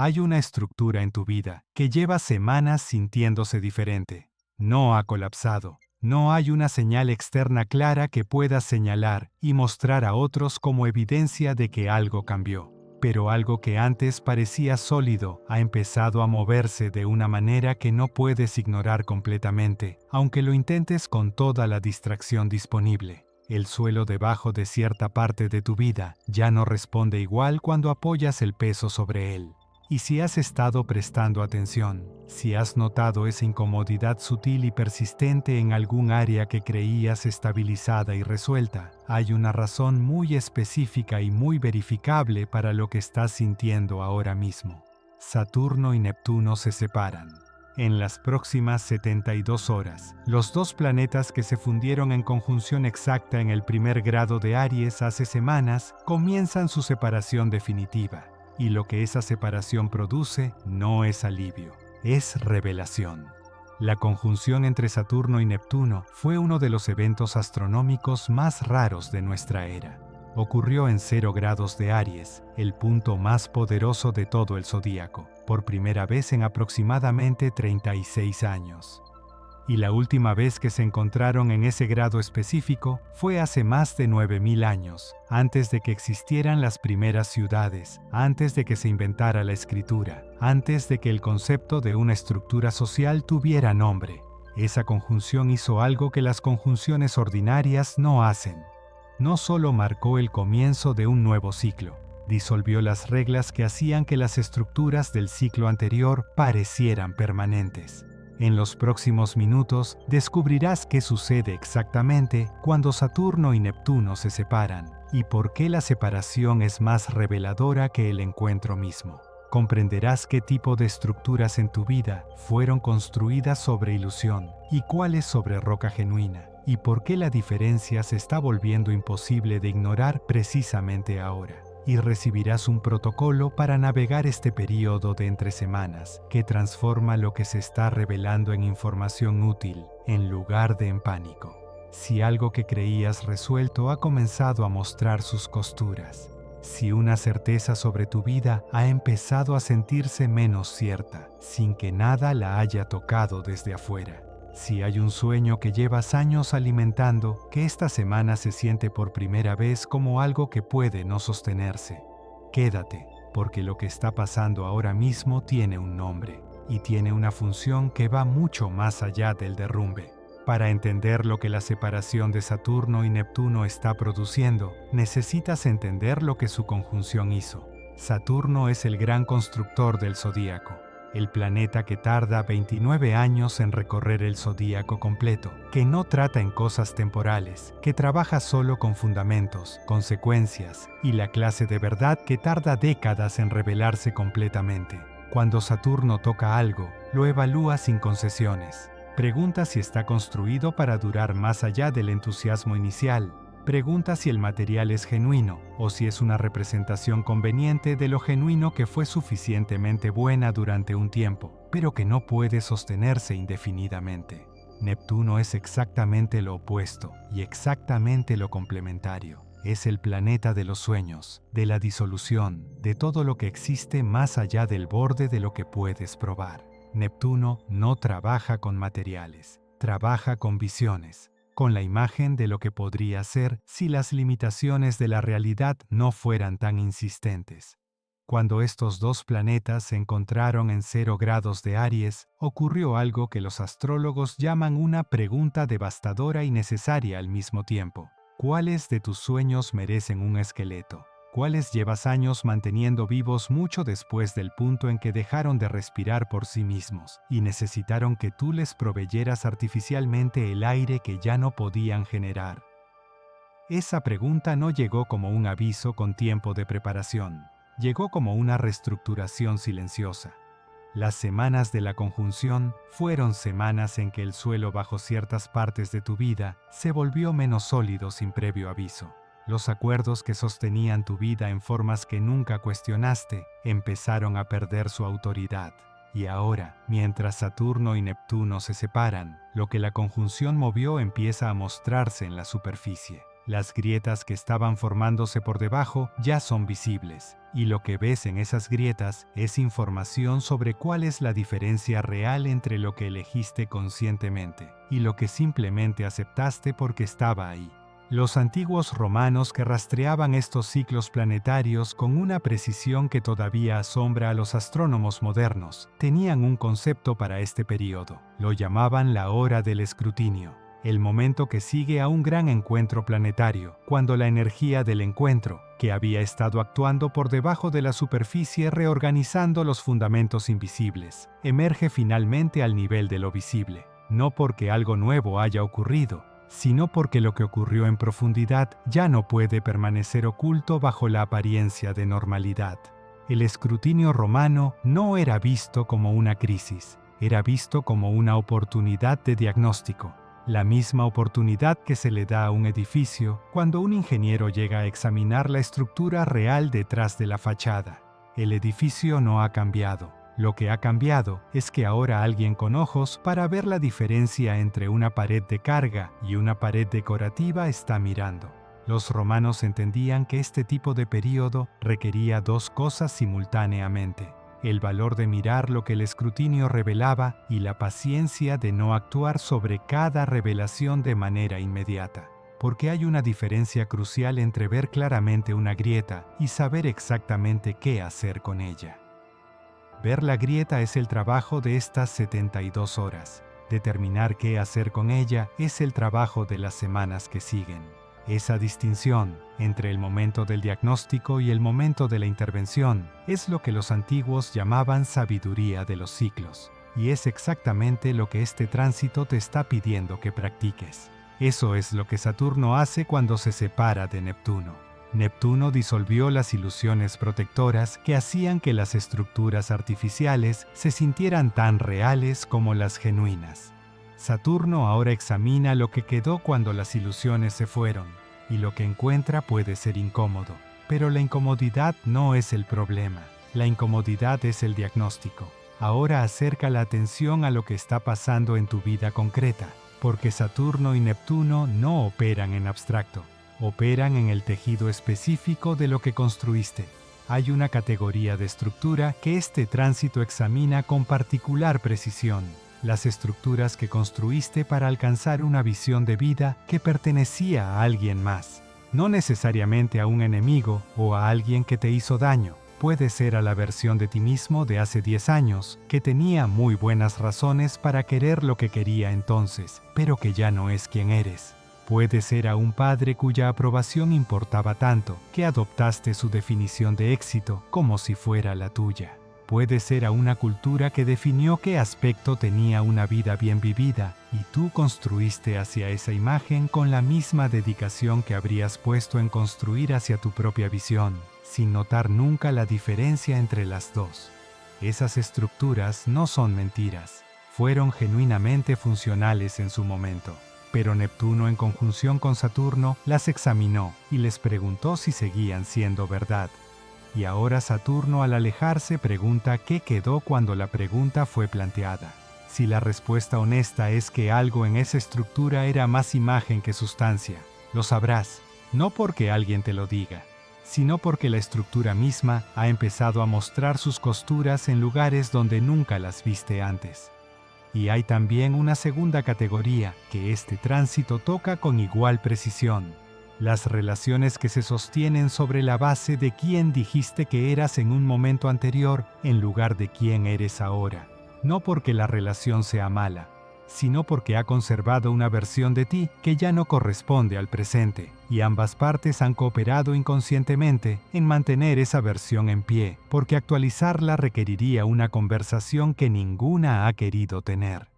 Hay una estructura en tu vida que lleva semanas sintiéndose diferente. No ha colapsado. No hay una señal externa clara que puedas señalar y mostrar a otros como evidencia de que algo cambió. Pero algo que antes parecía sólido ha empezado a moverse de una manera que no puedes ignorar completamente, aunque lo intentes con toda la distracción disponible. El suelo debajo de cierta parte de tu vida ya no responde igual cuando apoyas el peso sobre él. Y si has estado prestando atención, si has notado esa incomodidad sutil y persistente en algún área que creías estabilizada y resuelta, hay una razón muy específica y muy verificable para lo que estás sintiendo ahora mismo. Saturno y Neptuno se separan. En las próximas 72 horas, los dos planetas que se fundieron en conjunción exacta en el primer grado de Aries hace semanas comienzan su separación definitiva. Y lo que esa separación produce no es alivio, es revelación. La conjunción entre Saturno y Neptuno fue uno de los eventos astronómicos más raros de nuestra era. Ocurrió en 0 grados de Aries, el punto más poderoso de todo el zodíaco, por primera vez en aproximadamente 36 años. Y la última vez que se encontraron en ese grado específico fue hace más de 9000 años, antes de que existieran las primeras ciudades, antes de que se inventara la escritura, antes de que el concepto de una estructura social tuviera nombre. Esa conjunción hizo algo que las conjunciones ordinarias no hacen. No solo marcó el comienzo de un nuevo ciclo, disolvió las reglas que hacían que las estructuras del ciclo anterior parecieran permanentes. En los próximos minutos descubrirás qué sucede exactamente cuando Saturno y Neptuno se separan y por qué la separación es más reveladora que el encuentro mismo. Comprenderás qué tipo de estructuras en tu vida fueron construidas sobre ilusión y cuáles sobre roca genuina, y por qué la diferencia se está volviendo imposible de ignorar precisamente ahora. Y recibirás un protocolo para navegar este periodo de entre semanas que transforma lo que se está revelando en información útil en lugar de en pánico. Si algo que creías resuelto ha comenzado a mostrar sus costuras, si una certeza sobre tu vida ha empezado a sentirse menos cierta, sin que nada la haya tocado desde afuera. Si hay un sueño que llevas años alimentando, que esta semana se siente por primera vez como algo que puede no sostenerse, quédate, porque lo que está pasando ahora mismo tiene un nombre, y tiene una función que va mucho más allá del derrumbe. Para entender lo que la separación de Saturno y Neptuno está produciendo, necesitas entender lo que su conjunción hizo. Saturno es el gran constructor del zodíaco. El planeta que tarda 29 años en recorrer el zodíaco completo, que no trata en cosas temporales, que trabaja solo con fundamentos, consecuencias y la clase de verdad que tarda décadas en revelarse completamente. Cuando Saturno toca algo, lo evalúa sin concesiones. Pregunta si está construido para durar más allá del entusiasmo inicial. Pregunta si el material es genuino o si es una representación conveniente de lo genuino que fue suficientemente buena durante un tiempo, pero que no puede sostenerse indefinidamente. Neptuno es exactamente lo opuesto y exactamente lo complementario. Es el planeta de los sueños, de la disolución, de todo lo que existe más allá del borde de lo que puedes probar. Neptuno no trabaja con materiales, trabaja con visiones, con la imagen de lo que podría ser si las limitaciones de la realidad no fueran tan insistentes. Cuando estos dos planetas se encontraron en 0 grados de Aries, ocurrió algo que los astrólogos llaman una pregunta devastadora y necesaria al mismo tiempo. ¿Cuáles de tus sueños merecen un esqueleto? ¿Cuáles llevas años manteniendo vivos mucho después del punto en que dejaron de respirar por sí mismos y necesitaron que tú les proveyeras artificialmente el aire que ya no podían generar? Esa pregunta no llegó como un aviso con tiempo de preparación, llegó como una reestructuración silenciosa. Las semanas de la conjunción fueron semanas en que el suelo bajo ciertas partes de tu vida se volvió menos sólido sin previo aviso. Los acuerdos que sostenían tu vida en formas que nunca cuestionaste empezaron a perder su autoridad. Y ahora, mientras Saturno y Neptuno se separan, lo que la conjunción movió empieza a mostrarse en la superficie. Las grietas que estaban formándose por debajo ya son visibles, y lo que ves en esas grietas es información sobre cuál es la diferencia real entre lo que elegiste conscientemente y lo que simplemente aceptaste porque estaba ahí. Los antiguos romanos que rastreaban estos ciclos planetarios con una precisión que todavía asombra a los astrónomos modernos, tenían un concepto para este período. Lo llamaban la hora del escrutinio, el momento que sigue a un gran encuentro planetario, cuando la energía del encuentro, que había estado actuando por debajo de la superficie reorganizando los fundamentos invisibles, emerge finalmente al nivel de lo visible, no porque algo nuevo haya ocurrido, sino porque lo que ocurrió en profundidad ya no puede permanecer oculto bajo la apariencia de normalidad. El escrutinio romano no era visto como una crisis, era visto como una oportunidad de diagnóstico, la misma oportunidad que se le da a un edificio cuando un ingeniero llega a examinar la estructura real detrás de la fachada. El edificio no ha cambiado. Lo que ha cambiado es que ahora alguien con ojos para ver la diferencia entre una pared de carga y una pared decorativa está mirando. Los romanos entendían que este tipo de período requería dos cosas simultáneamente: el valor de mirar lo que el escrutinio revelaba y la paciencia de no actuar sobre cada revelación de manera inmediata. Porque hay una diferencia crucial entre ver claramente una grieta y saber exactamente qué hacer con ella. Ver la grieta es el trabajo de estas 72 horas. Determinar qué hacer con ella es el trabajo de las semanas que siguen. Esa distinción entre el momento del diagnóstico y el momento de la intervención es lo que los antiguos llamaban sabiduría de los ciclos, y es exactamente lo que este tránsito te está pidiendo que practiques. Eso es lo que Saturno hace cuando se separa de Neptuno. Neptuno disolvió las ilusiones protectoras que hacían que las estructuras artificiales se sintieran tan reales como las genuinas. Saturno ahora examina lo que quedó cuando las ilusiones se fueron, y lo que encuentra puede ser incómodo, pero la incomodidad no es el problema, la incomodidad es el diagnóstico. Ahora acerca la atención a lo que está pasando en tu vida concreta, porque Saturno y Neptuno no operan en abstracto. Operan en el tejido específico de lo que construiste. Hay una categoría de estructura que este tránsito examina con particular precisión: las estructuras que construiste para alcanzar una visión de vida que pertenecía a alguien más, no necesariamente a un enemigo o a alguien que te hizo daño. Puede ser a la versión de ti mismo de hace 10 años, que tenía muy buenas razones para querer lo que quería entonces, pero que ya no es quien eres. Puede ser a un padre cuya aprobación importaba tanto que adoptaste su definición de éxito como si fuera la tuya. Puede ser a una cultura que definió qué aspecto tenía una vida bien vivida y tú construiste hacia esa imagen con la misma dedicación que habrías puesto en construir hacia tu propia visión, sin notar nunca la diferencia entre las dos. Esas estructuras no son mentiras, fueron genuinamente funcionales en su momento. Pero Neptuno, en conjunción con Saturno, las examinó y les preguntó si seguían siendo verdad. Y ahora Saturno, al alejarse, pregunta qué quedó cuando la pregunta fue planteada. Si la respuesta honesta es que algo en esa estructura era más imagen que sustancia, lo sabrás, no porque alguien te lo diga, sino porque la estructura misma ha empezado a mostrar sus costuras en lugares donde nunca las viste antes. Y hay también una segunda categoría que este tránsito toca con igual precisión: las relaciones que se sostienen sobre la base de quién dijiste que eras en un momento anterior en lugar de quién eres ahora. No porque la relación sea mala, sino porque ha conservado una versión de ti que ya no corresponde al presente, y ambas partes han cooperado inconscientemente en mantener esa versión en pie, porque actualizarla requeriría una conversación que ninguna ha querido tener.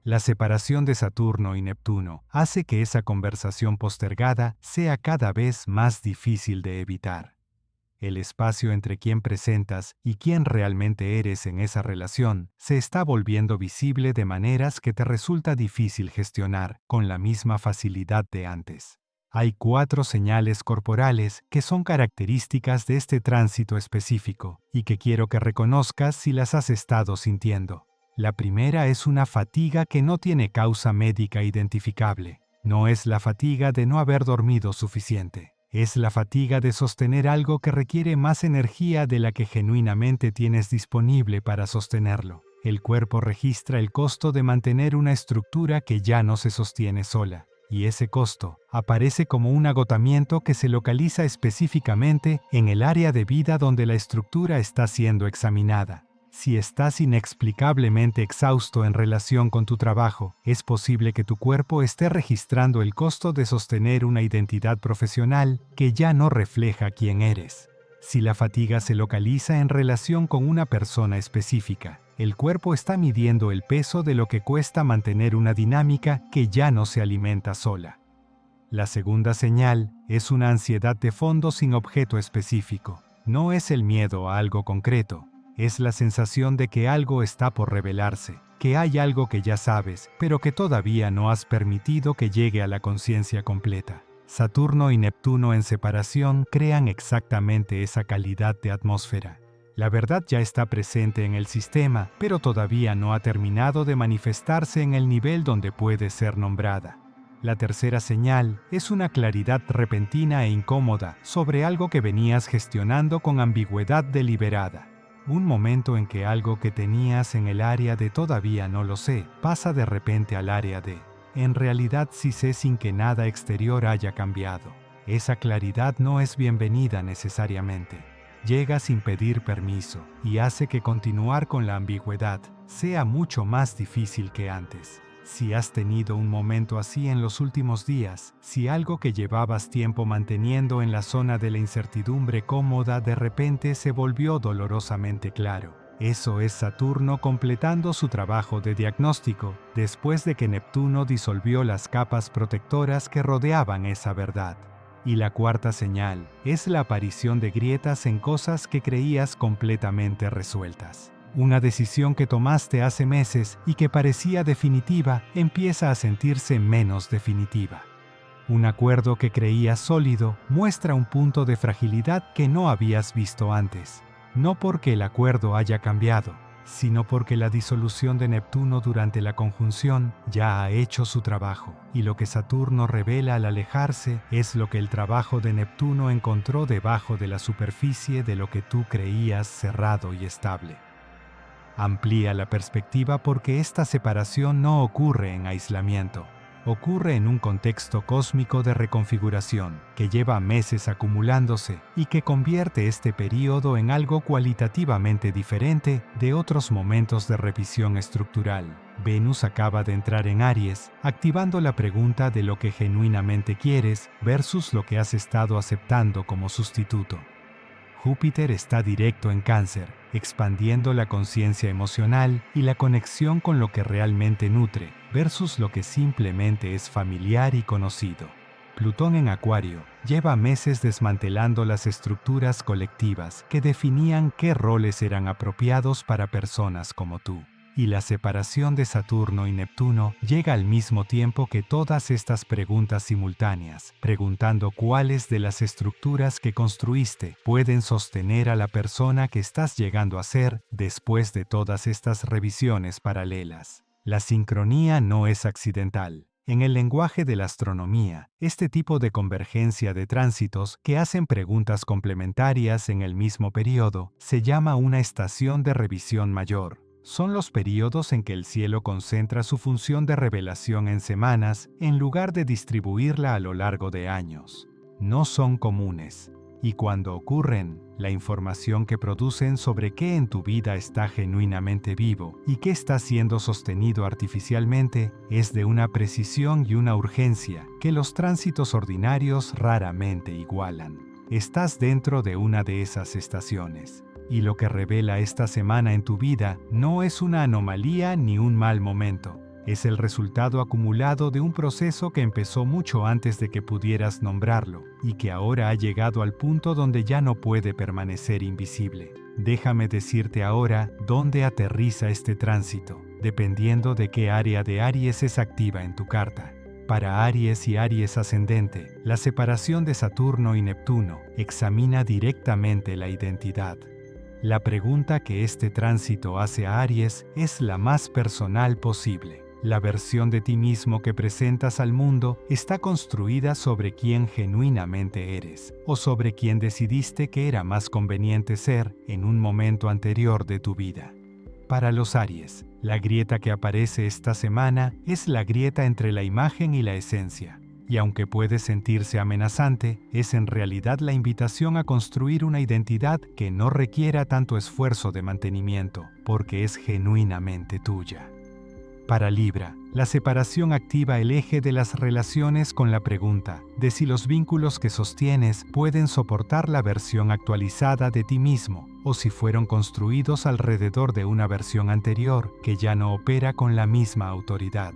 La separación de Saturno y Neptuno hace que esa conversación postergada sea cada vez más difícil de evitar. El espacio entre quién presentas y quién realmente eres en esa relación se está volviendo visible de maneras que te resulta difícil gestionar con la misma facilidad de antes. Hay 4 señales corporales que son características de este tránsito específico y que quiero que reconozcas si las has estado sintiendo. La primera es una fatiga que no tiene causa médica identificable. No es la fatiga de no haber dormido suficiente. Es la fatiga de sostener algo que requiere más energía de la que genuinamente tienes disponible para sostenerlo. El cuerpo registra el costo de mantener una estructura que ya no se sostiene sola, y ese costo aparece como un agotamiento que se localiza específicamente en el área de vida donde la estructura está siendo examinada. Si estás inexplicablemente exhausto en relación con tu trabajo, es posible que tu cuerpo esté registrando el costo de sostener una identidad profesional que ya no refleja quién eres. Si la fatiga se localiza en relación con una persona específica, el cuerpo está midiendo el peso de lo que cuesta mantener una dinámica que ya no se alimenta sola. La segunda señal es una ansiedad de fondo sin objeto específico. No es el miedo a algo concreto, es la sensación de que algo está por revelarse, que hay algo que ya sabes, pero que todavía no has permitido que llegue a la conciencia completa. Saturno y Neptuno en separación crean exactamente esa calidad de atmósfera. La verdad ya está presente en el sistema, pero todavía no ha terminado de manifestarse en el nivel donde puede ser nombrada. La tercera señal es una claridad repentina e incómoda sobre algo que venías gestionando con ambigüedad deliberada. Un momento en que algo que tenías en el área de todavía no lo sé, pasa de repente al área de en realidad sí sé sin que nada exterior haya cambiado. Esa claridad no es bienvenida necesariamente. Llega sin pedir permiso y hace que continuar con la ambigüedad sea mucho más difícil que antes. Si has tenido un momento así en los últimos días, si algo que llevabas tiempo manteniendo en la zona de la incertidumbre cómoda de repente se volvió dolorosamente claro, eso es Saturno completando su trabajo de diagnóstico después de que Neptuno disolvió las capas protectoras que rodeaban esa verdad. Y la cuarta señal es la aparición de grietas en cosas que creías completamente resueltas. Una decisión que tomaste hace meses y que parecía definitiva empieza a sentirse menos definitiva. Un acuerdo que creías sólido muestra un punto de fragilidad que no habías visto antes. No porque el acuerdo haya cambiado, sino porque la disolución de Neptuno durante la conjunción ya ha hecho su trabajo, y lo que Saturno revela al alejarse es lo que el trabajo de Neptuno encontró debajo de la superficie de lo que tú creías cerrado y estable. Amplía la perspectiva porque esta separación no ocurre en aislamiento. Ocurre en un contexto cósmico de reconfiguración que lleva meses acumulándose y que convierte este período en algo cualitativamente diferente de otros momentos de revisión estructural. Venus acaba de entrar en Aries, activando la pregunta de lo que genuinamente quieres versus lo que has estado aceptando como sustituto. Júpiter está directo en Cáncer, expandiendo la conciencia emocional y la conexión con lo que realmente nutre, versus lo que simplemente es familiar y conocido. Plutón en Acuario lleva meses desmantelando las estructuras colectivas que definían qué roles eran apropiados para personas como tú. Y la separación de Saturno y Neptuno llega al mismo tiempo que todas estas preguntas simultáneas, preguntando cuáles de las estructuras que construiste pueden sostener a la persona que estás llegando a ser después de todas estas revisiones paralelas. La sincronía no es accidental. En el lenguaje de la astronomía, este tipo de convergencia de tránsitos que hacen preguntas complementarias en el mismo periodo se llama una estación de revisión mayor. Son los periodos en que el cielo concentra su función de revelación en semanas en lugar de distribuirla a lo largo de años. No son comunes, y cuando ocurren, la información que producen sobre qué en tu vida está genuinamente vivo y qué está siendo sostenido artificialmente es de una precisión y una urgencia que los tránsitos ordinarios raramente igualan. Estás dentro de una de esas estaciones. Y lo que revela esta semana en tu vida no es una anomalía ni un mal momento. Es el resultado acumulado de un proceso que empezó mucho antes de que pudieras nombrarlo y que ahora ha llegado al punto donde ya no puede permanecer invisible. Déjame decirte ahora dónde aterriza este tránsito, dependiendo de qué área de Aries es activa en tu carta. Para Aries y Aries ascendente, la separación de Saturno y Neptuno examina directamente la identidad. La pregunta que este tránsito hace a Aries es la más personal posible. La versión de ti mismo que presentas al mundo está construida sobre quién genuinamente eres, o sobre quién decidiste que era más conveniente ser en un momento anterior de tu vida. Para los Aries, la grieta que aparece esta semana es la grieta entre la imagen y la esencia. Y aunque puede sentirse amenazante, es en realidad la invitación a construir una identidad que no requiera tanto esfuerzo de mantenimiento, porque es genuinamente tuya. Para Libra, la separación activa el eje de las relaciones con la pregunta de si los vínculos que sostienes pueden soportar la versión actualizada de ti mismo, o si fueron construidos alrededor de una versión anterior que ya no opera con la misma autoridad.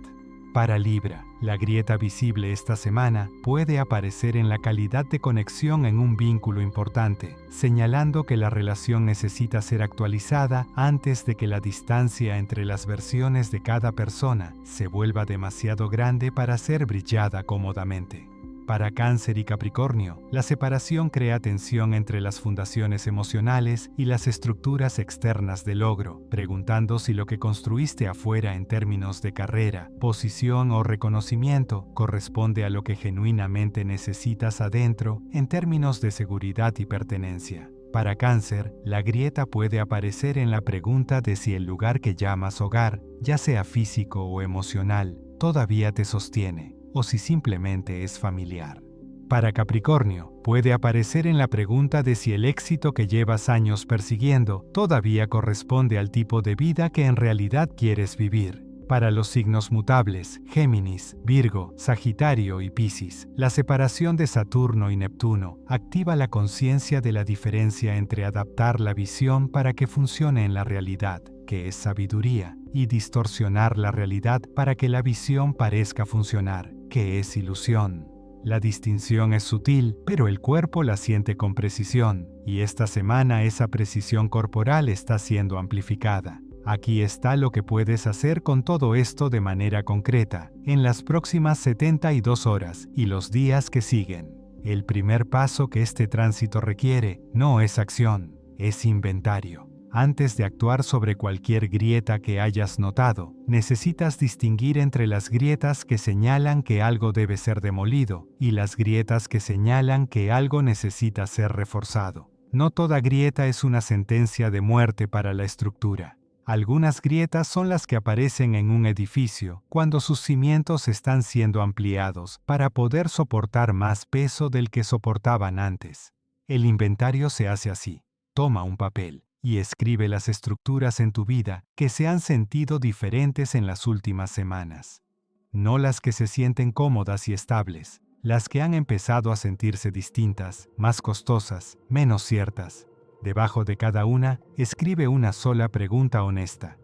Para Libra, la grieta visible esta semana puede aparecer en la calidad de conexión en un vínculo importante, señalando que la relación necesita ser actualizada antes de que la distancia entre las versiones de cada persona se vuelva demasiado grande para ser brillada cómodamente. Para Cáncer y Capricornio, la separación crea tensión entre las fundaciones emocionales y las estructuras externas de logro, preguntando si lo que construiste afuera en términos de carrera, posición o reconocimiento corresponde a lo que genuinamente necesitas adentro en términos de seguridad y pertenencia. Para Cáncer, la grieta puede aparecer en la pregunta de si el lugar que llamas hogar, ya sea físico o emocional, todavía te sostiene, o si simplemente es familiar. Para Capricornio, puede aparecer en la pregunta de si el éxito que llevas años persiguiendo todavía corresponde al tipo de vida que en realidad quieres vivir. Para los signos mutables, Géminis, Virgo, Sagitario y Piscis, la separación de Saturno y Neptuno activa la conciencia de la diferencia entre adaptar la visión para que funcione en la realidad, que es sabiduría, y distorsionar la realidad para que la visión parezca funcionar, que es ilusión. La distinción es sutil, pero el cuerpo la siente con precisión, y esta semana esa precisión corporal está siendo amplificada. Aquí está lo que puedes hacer con todo esto de manera concreta, en las próximas 72 horas y los días que siguen. El primer paso que este tránsito requiere no es acción, es inventario. Antes de actuar sobre cualquier grieta que hayas notado, necesitas distinguir entre las grietas que señalan que algo debe ser demolido y las grietas que señalan que algo necesita ser reforzado. No toda grieta es una sentencia de muerte para la estructura. Algunas grietas son las que aparecen en un edificio cuando sus cimientos están siendo ampliados para poder soportar más peso del que soportaban antes. El inventario se hace así. Toma un papel y escribe las estructuras en tu vida que se han sentido diferentes en las últimas semanas. No las que se sienten cómodas y estables, las que han empezado a sentirse distintas, más costosas, menos ciertas. Debajo de cada una, escribe una sola pregunta honesta.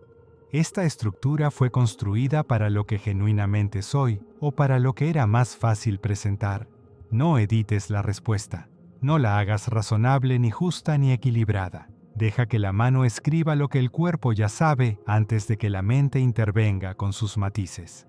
¿Esta estructura fue construida para lo que genuinamente soy o para lo que era más fácil presentar? No edites la respuesta. No la hagas razonable, ni justa, ni equilibrada. Deja que la mano escriba lo que el cuerpo ya sabe antes de que la mente intervenga con sus matices.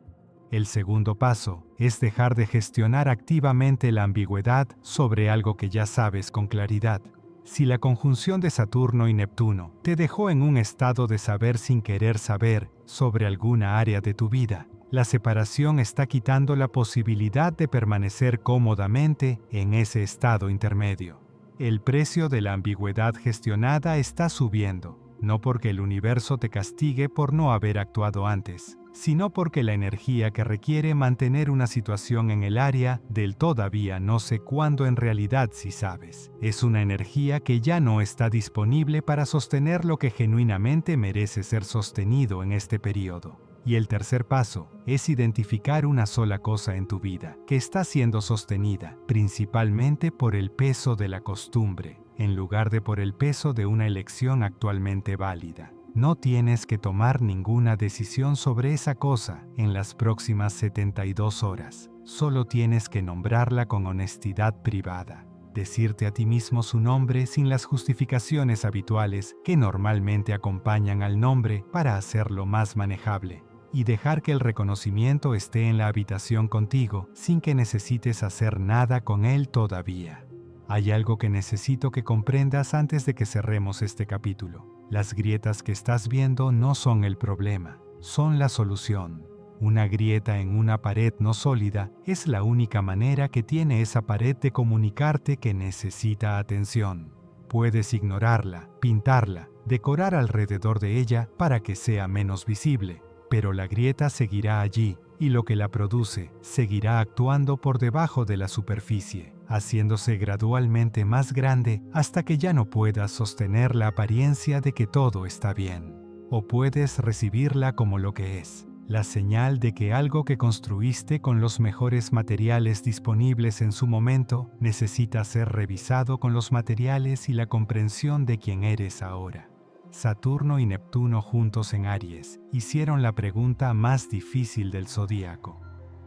El segundo paso es dejar de gestionar activamente la ambigüedad sobre algo que ya sabes con claridad. Si la conjunción de Saturno y Neptuno te dejó en un estado de saber sin querer saber sobre alguna área de tu vida, la separación está quitando la posibilidad de permanecer cómodamente en ese estado intermedio. El precio de la ambigüedad gestionada está subiendo, no porque el universo te castigue por no haber actuado antes, sino porque la energía que requiere mantener una situación en el área del todavía no sé cuándo en realidad sí sabes, es una energía que ya no está disponible para sostener lo que genuinamente merece ser sostenido en este periodo. Y el tercer paso es identificar una sola cosa en tu vida que está siendo sostenida principalmente por el peso de la costumbre, en lugar de por el peso de una elección actualmente válida. No tienes que tomar ninguna decisión sobre esa cosa en las próximas 72 horas. Solo tienes que nombrarla con honestidad privada. Decirte a ti mismo su nombre sin las justificaciones habituales que normalmente acompañan al nombre para hacerlo más manejable. Y dejar que el reconocimiento esté en la habitación contigo sin que necesites hacer nada con él todavía. Hay algo que necesito que comprendas antes de que cerremos este capítulo. Las grietas que estás viendo no son el problema, son la solución. Una grieta en una pared no sólida es la única manera que tiene esa pared de comunicarte que necesita atención. Puedes ignorarla, pintarla, decorar alrededor de ella para que sea menos visible, pero la grieta seguirá allí y lo que la produce seguirá actuando por debajo de la superficie, haciéndose gradualmente más grande hasta que ya no puedas sostener la apariencia de que todo está bien. O puedes recibirla como lo que es, la señal de que algo que construiste con los mejores materiales disponibles en su momento necesita ser revisado con los materiales y la comprensión de quién eres ahora. Saturno y Neptuno juntos en Aries hicieron la pregunta más difícil del zodíaco.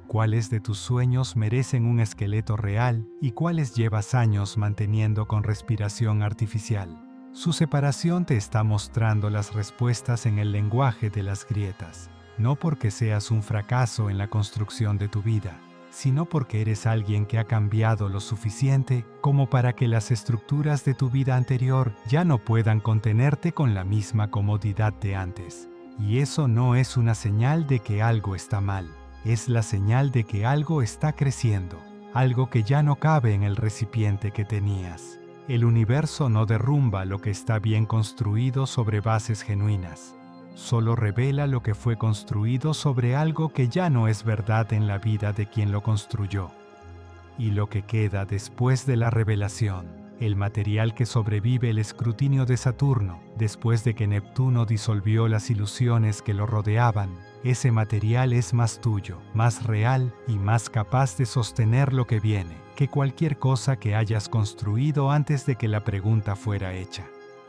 ¿Cuáles de tus sueños merecen un esqueleto real y cuáles llevas años manteniendo con respiración artificial? Su separación te está mostrando las respuestas en el lenguaje de las grietas, no porque seas un fracaso en la construcción de tu vida, sino porque eres alguien que ha cambiado lo suficiente como para que las estructuras de tu vida anterior ya no puedan contenerte con la misma comodidad de antes. Y eso no es una señal de que algo está mal, es la señal de que algo está creciendo, algo que ya no cabe en el recipiente que tenías. El universo no derrumba lo que está bien construido sobre bases genuinas. Solo revela lo que fue construido sobre algo que ya no es verdad en la vida de quien lo construyó. Y lo que queda después de la revelación, el material que sobrevive el escrutinio de Saturno, después de que Neptuno disolvió las ilusiones que lo rodeaban, ese material es más tuyo, más real y más capaz de sostener lo que viene, que cualquier cosa que hayas construido antes de que la pregunta fuera hecha.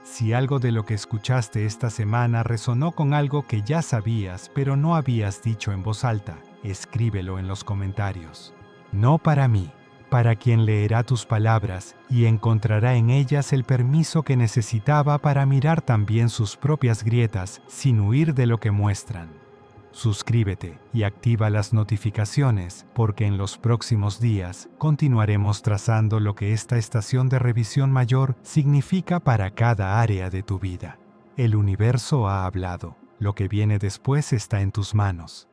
Si algo de lo que escuchaste esta semana resonó con algo que ya sabías pero no habías dicho en voz alta, escríbelo en los comentarios. No para mí, para quien leerá tus palabras y encontrará en ellas el permiso que necesitaba para mirar también sus propias grietas sin huir de lo que muestran. Suscríbete y activa las notificaciones porque en los próximos días continuaremos trazando lo que esta estación de revisión mayor significa para cada área de tu vida. El universo ha hablado. Lo que viene después está en tus manos.